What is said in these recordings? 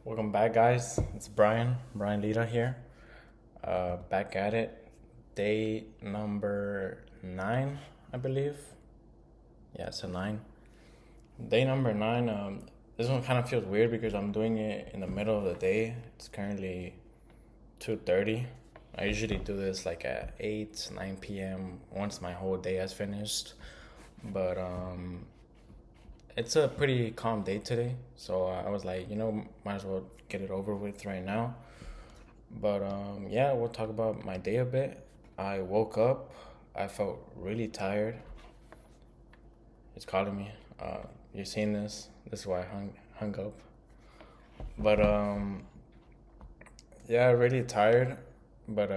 Welcome back, guys. It's Brian Lita here. Back at it. Day number 9, I believe. Yeah, it's a 9. Day number 9. This one kind of feels weird because I'm doing it in the middle of the day. It's currently 2:30. I usually do this like at 8, 9 p.m. once my whole day has finished. But it's a pretty calm day today, so I was like, might as well get it over with right now. But yeah, we'll talk about my day a bit. I woke up, I felt really tired. It's calling me. You're seeing this. This is why I hung up. But yeah, really tired. But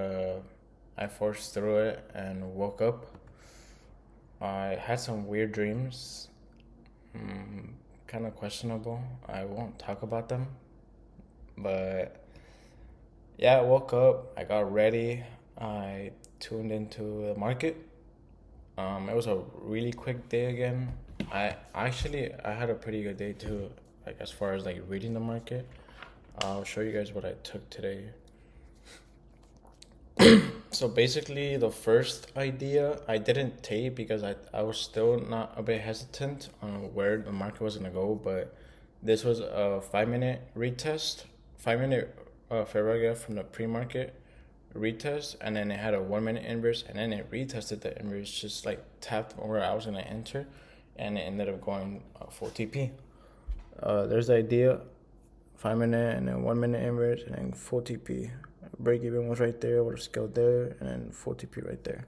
I forced through it and woke up. I had some weird dreams. Kind of questionable. I won't talk about them. But yeah, I woke up. I got ready. I tuned into the market. It was a really quick day again. I had a pretty good day too. Like as far as like reading the market, I'll show you guys what I took today. So basically, the first idea I didn't take because I was still not a bit hesitant on where the market was gonna go. But this was a 5 minute retest, 5 minute fair value gap from the pre-market retest, and then it had a 1 minute inverse, and then it retested the inverse, just like tapped where I was gonna enter, and it ended up going full TP. There's the idea, 5 minute and then 1 minute inverse, and then full TP. Break even was right there, would have scaled there, and then full TP right there.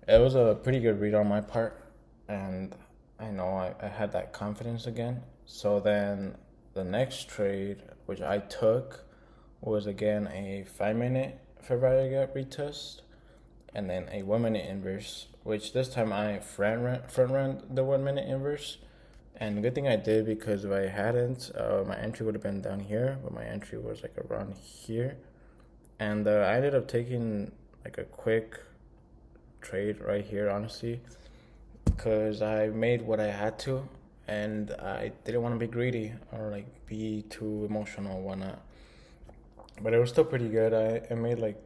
It was a pretty good read on my part, and I know I had that confidence again. So then the next trade, which I took, was again a 5 minute fair value gap retest, and then a 1 minute inverse, which this time I front run the 1 minute inverse. And good thing I did, because if I hadn't, my entry would have been down here, but my entry was like around here. And I ended up taking like a quick trade right here, honestly, because I made what I had to, and I didn't want to be greedy or like be too emotional or whatnot. But it was still pretty good. I made like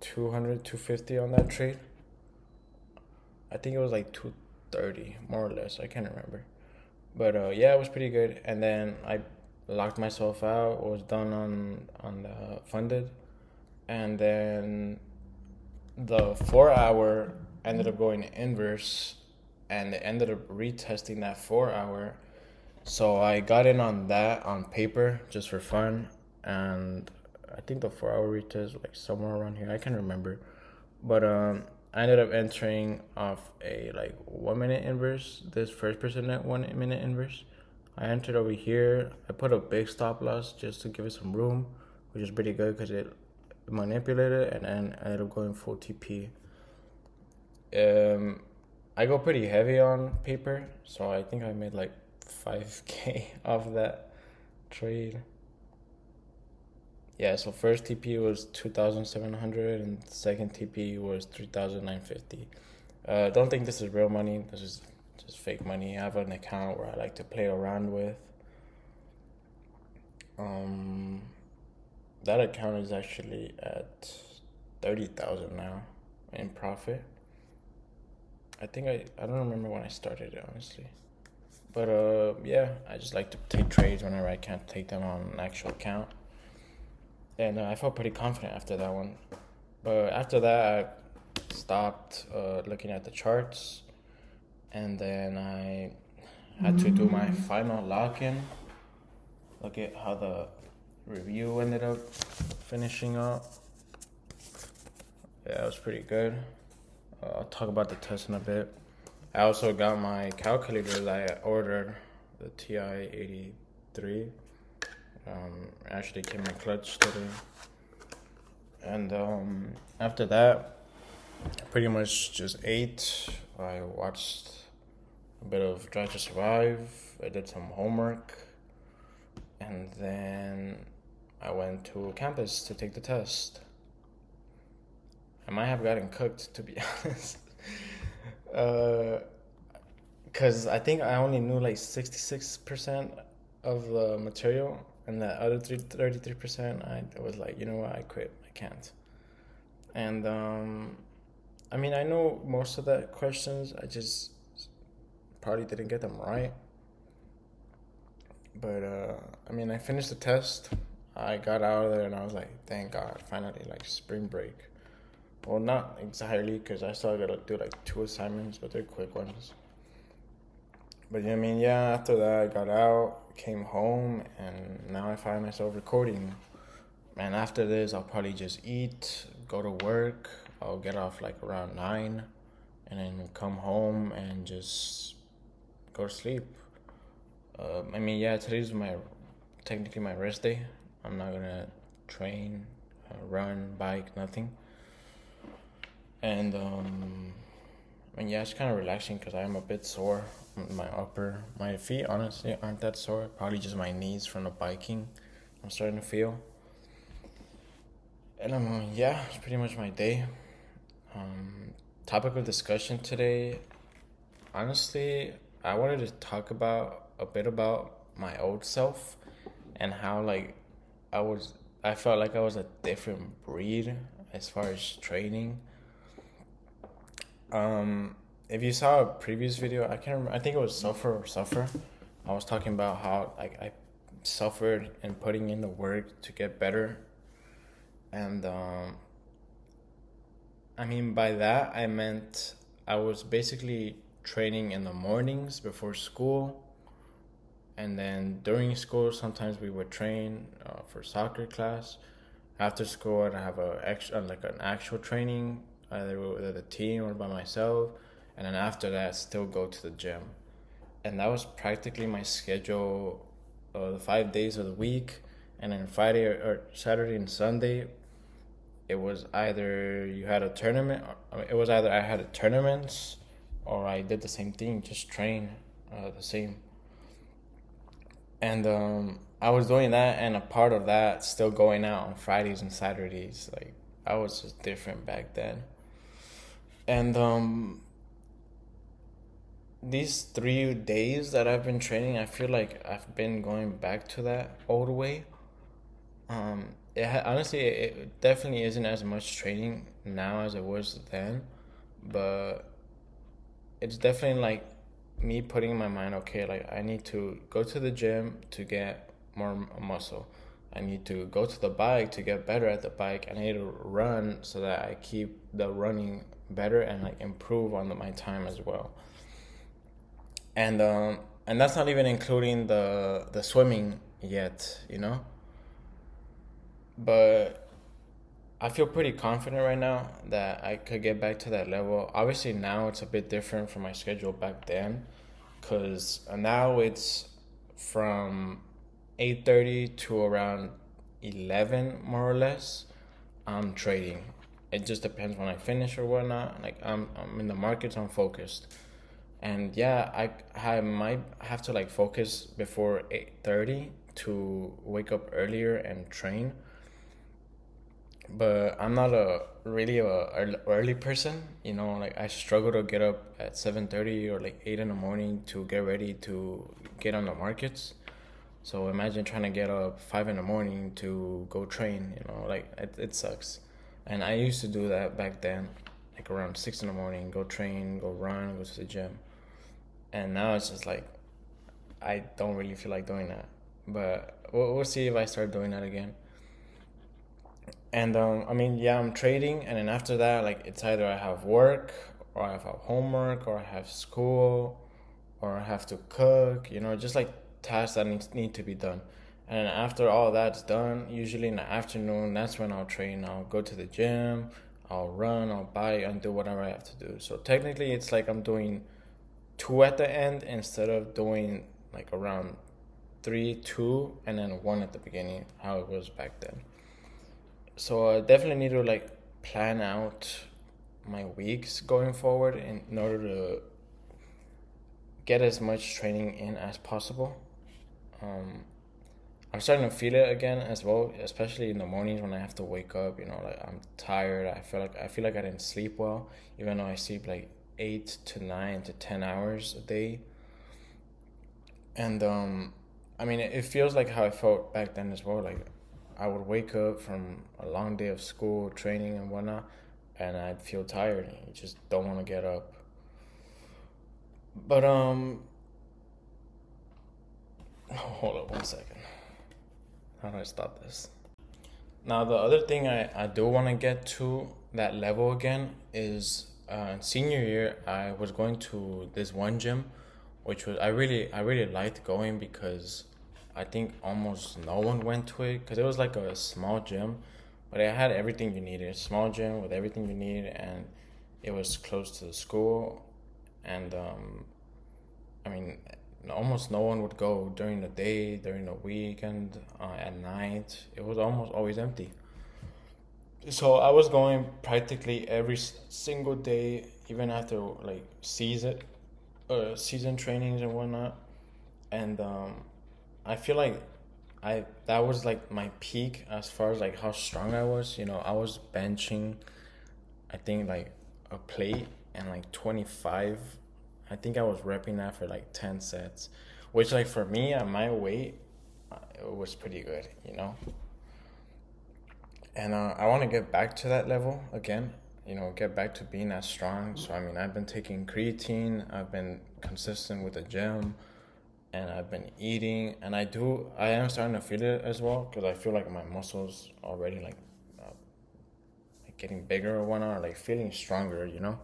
200, 250 on that trade. I think it was like 230, more or less. I can't remember. But yeah, it was pretty good. And then I locked myself out. Was done on the funded, and then the 4 hour ended up going inverse, and it ended up retesting that 4 hour. So I got in on that on paper just for fun, and I think the 4 hour retest was like somewhere around here. I can't remember, but I ended up entering off a like 1 minute inverse. This first person at 1 minute inverse. I entered over here. I put a big stop loss just to give it some room, which is pretty good because it manipulated, and then I ended up going full TP. I go pretty heavy on paper, so I think I made like 5K off that trade. Yeah, so first TP was 2,700 and second TP was 3,950. Don't think this is real money. This is just fake money. I have an account where I like to play around with. That account is actually at 30,000 now in profit. I think I don't remember when I started it, honestly. But yeah, I just like to take trades whenever I can't take them on an actual account. And I felt pretty confident after that one. But after that, I stopped looking at the charts, and then I had to do my final lock-in. Look at how the review ended up finishing up. Yeah, it was pretty good. I'll talk about the test in a bit. I also got my calculator that I ordered, the TI-83. Actually came in clutch today. And after that, I pretty much just ate. I watched a bit of Drive to Survive. I did some homework. And then I went to campus to take the test. I might have gotten cooked, to be honest. Because I think I only knew like 66% of the material, and the other 33%, I was like, you know what, I quit. I can't. And I mean, I know most of the questions. I just probably didn't get them right. But I mean, I finished the test. I got out of there and I was like, thank God, finally, like spring break. Well, not entirely because I still gotta do like 2 assignments, but they're quick ones. But I mean, yeah, after that, I got out, came home, and now I find myself recording. And after this, I'll probably just eat, go to work. I'll get off like around 9, and then come home and just go to sleep. I mean, yeah, today's technically my rest day. I'm not gonna train, run, bike, nothing. And I mean, yeah, it's kind of relaxing because I am a bit sore. My feet honestly aren't that sore. Probably just my knees from the biking. I'm starting to feel. And yeah, it's pretty much my day. Topic of discussion today. Honestly, I wanted to talk about a bit about my old self and how like I felt like I was a different breed as far as training. If you saw a previous video, I can't remember. I think it was Suffer. I was talking about how like I suffered and putting in the work to get better, and I mean by that I meant I was basically training in the mornings before school, and then during school sometimes we would train for soccer class. After school, I'd have an actual training, either with the team or by myself, and then after that, still go to the gym. And that was practically my schedule, the 5 days of the week, and then Friday or Saturday and Sunday, it was either you had a tournament. It was either I had a tournaments, or I did the same thing, just train, the same. And I was doing that, and a part of that still going out on Fridays and Saturdays. Like I was just different back then. And these 3 days that I've been training, I feel like I've been going back to that old way. Honestly, it definitely isn't as much training now as it was then, but it's definitely like me putting in my mind, okay, like I need to go to the gym to get more muscle. I need to go to the bike to get better at the bike, and I need to run so that I keep the running better and like improve on my time as well. And that's not even including the swimming yet, you know. But I feel pretty confident right now that I could get back to that level. Obviously, now it's a bit different from my schedule back then, because now it's from 8:30 to around 11, more or less. I'm trading. It just depends when I finish or whatnot. Like I'm in the markets. I'm focused, and yeah, I might have to like focus before 8:30 to wake up earlier and train, but I'm not a really a early person. You know, like I struggle to get up at 7:30 or like 8 in the morning to get ready to get on the markets. So imagine trying to get up 5 in the morning to go train. You know, like it sucks. And I used to do that back then, like around 6 in the morning, go train, go run, go to the gym. And now it's just like I don't really feel like doing that. But we'll see if I start doing that again. And I mean, yeah, I'm trading, and then after that, like it's either I have work, or I have homework, or I have school, or I have to cook. You know, just like tasks that need to be done. And then after all that's done, usually in the afternoon, that's when I'll train. I'll go to the gym, I'll run, I'll bike, and do whatever I have to do. So technically, it's like I'm doing two at the end instead of doing like around three, two, and then one at the beginning, how it was back then. So I definitely need to like plan out my weeks going forward in order to get as much training in as possible. Um, I'm starting to feel it again as well, especially in the mornings when I have to wake up. You know, like I'm tired. I feel like I didn't sleep well, even though I sleep like 8 to 9 to 10 hours a day. And I mean, it feels like how I felt back then as well. Like, I would wake up from a long day of school, training, and whatnot, and I'd feel tired. You just don't want to get up. But hold up 1 second. How do I stop this? Now, the other thing I do want to get to that level again is senior year. I was going to this one gym, which was I really liked going because I think almost no one went to it because it was like a small gym, but it had everything you needed. A small gym with everything you need, and it was close to the school, and I mean, almost no one would go during the day, during the weekend, at night. It was almost always empty. So I was going practically every single day, even after like season trainings and whatnot. And I feel like I that was like my peak as far as like how strong I was. You know, I was benching, I think like a plate and like 25. I think I was repping that for like 10 sets, which like for me at my weight, it was pretty good, you know. And I want to get back to that level again, you know, get back to being that strong. So I mean, I've been taking creatine, I've been consistent with the gym, and I've been eating, and I am starting to feel it as well because I feel like my muscles already like getting bigger or whatnot, or like feeling stronger, you know,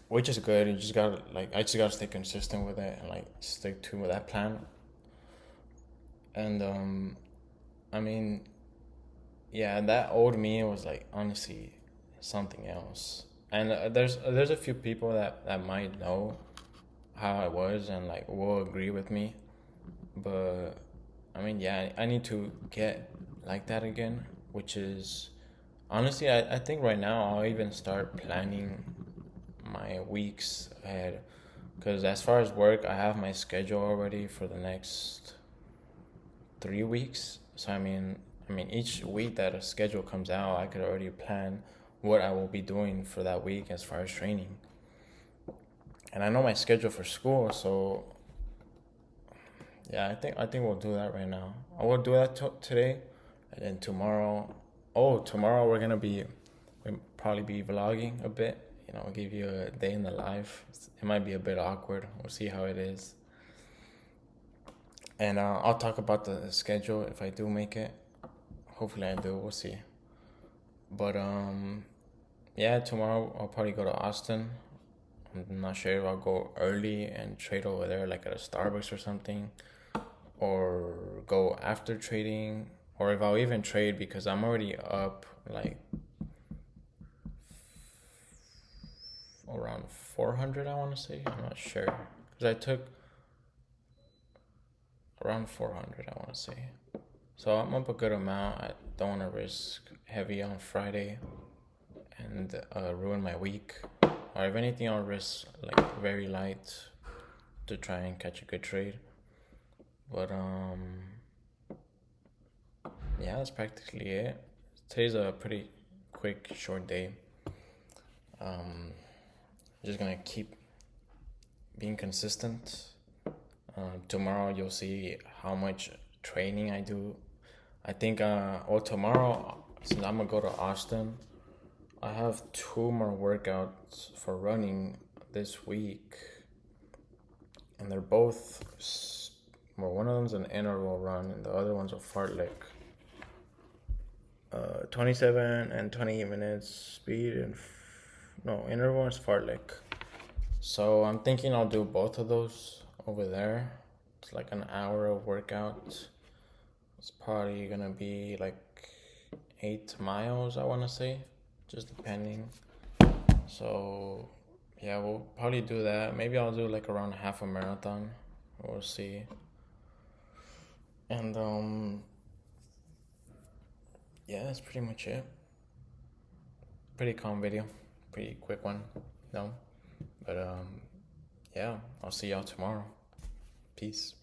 which is good. You just gotta like I just gotta stay consistent with it and like stick to that plan. And I mean, yeah, that old me was like honestly something else. And there's a few people that might know how I was and like will agree with me, but I mean, yeah, I need to get like that again, which is honestly, I think right now I'll even start planning my weeks ahead. Because as far as work, I have my schedule already for the next 3 weeks. So I mean, each week that a schedule comes out, I could already plan what I will be doing for that week as far as training. And I know my schedule for school, so yeah, I think we'll do that right now. I will do that today, and then tomorrow. Oh, tomorrow we'll probably be vlogging a bit. You know, give you a day in the life. It might be a bit awkward. We'll see how it is. And I'll talk about the schedule if I do make it. Hopefully I do. We'll see. But yeah, tomorrow I'll probably go to Austin. I'm not sure if I'll go early and trade over there, like at a Starbucks or something, or go after trading, or if I'll even trade because I'm already up like around 400, I want to say. I'm not sure because I took around 400, I want to say. So I'm up a good amount. I don't want to risk heavy on Friday and ruin my week. Or if anything, I'll risk like very light to try and catch a good trade. But yeah, that's practically it. Today's a pretty quick, short day. Just gonna keep being consistent. Tomorrow you'll see how much training I do. I think well, tomorrow, since I'm gonna go to Austin, I have 2 more workouts for running this week, and they're both well, one of them's an interval run and the other one's a fartlek. 27 and 28 minutes speed and no, interval is fartlek. So I'm thinking I'll do both of those over there. It's like an hour of workout. It's probably gonna be like 8 miles, I wanna say, just depending. So yeah, we'll probably do that. Maybe I'll do like around half a marathon. We'll see. And yeah, that's pretty much it. Pretty calm video, pretty quick one, no. But yeah, I'll see y'all tomorrow. Peace.